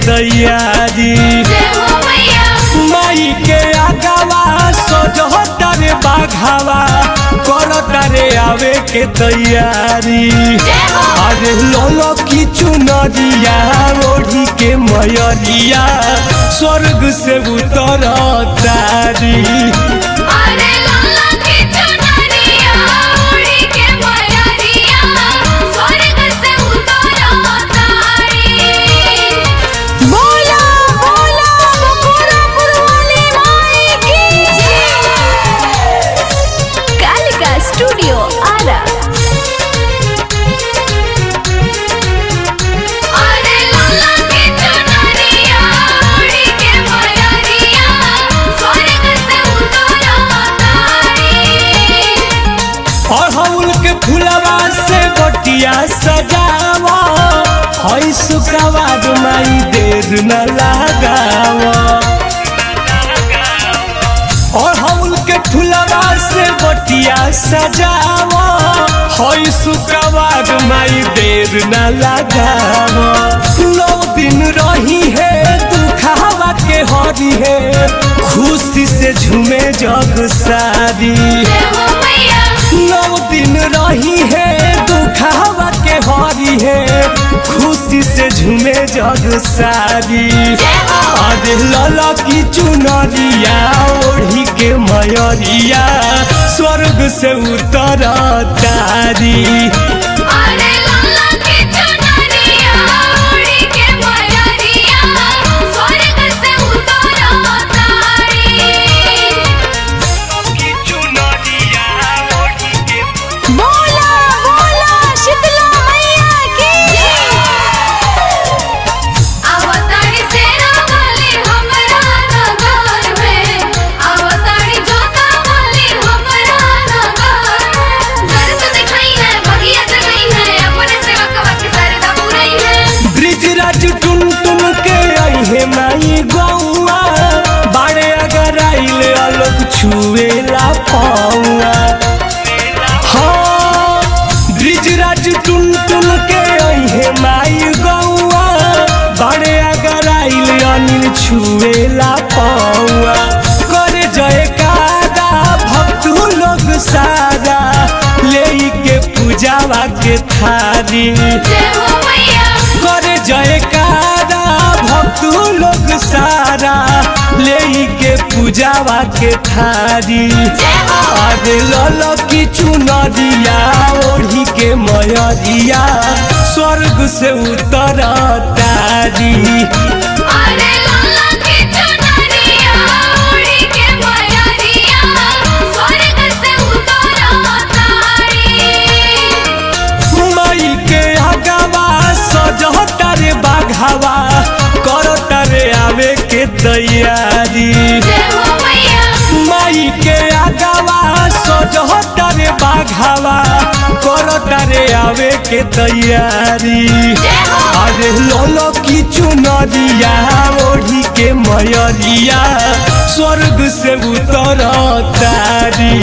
तैयारी। माई के आगावा सजहता रे बाघावा करता रे आवे के तैयारी। अरे लोलो की चुनरिया ओढ़ी के मयरिया स्वर्ग से उतरतारी। स्टूडियो आरा। अड़हुल के फुलवा से बटिया सजावा हई सुकावाद माई देर न लगावा। अड़हुल के फुलवा से बटिया सजावा हई सुकावाद माई देर न लगावा। 9 दिन रही है दुखावा के हरी है खुशी से झूमे जग सारी। 9 दिन रही है दुखावा के हरी है खुशी से झूमे जग सारी। अरे लला की चुनरिया ओढ़ी के मयरिया स्वर्ग से उतरतारी। माई गौआ बाड़े अगर आइले अलग छुएला पाऊआ। हाँ ब्रिजराज टुन टुन के अहे माई गौआ बाड़े अगर आइले अनिल छुएला पाऊआ। करे जयकारा भक्त लोग सारा ले के पूजावा के थारी। करे जयकारा भक्त लोग सारा ले के पूजावा के थारी। अरे ललो की चुनरिया ओढ़ी के मयरिया स्वर्ग से उतरतारी। माई के आगावा सजहता रे बाघावा करता रे आवे के तैयारी। माई के आगावा सजहता रे बाघावा करता रे आवे के तैयारी। अरे लोलो की चुनरिया ओढ़ी के मयरिया स्वर्ग से उतरतारी।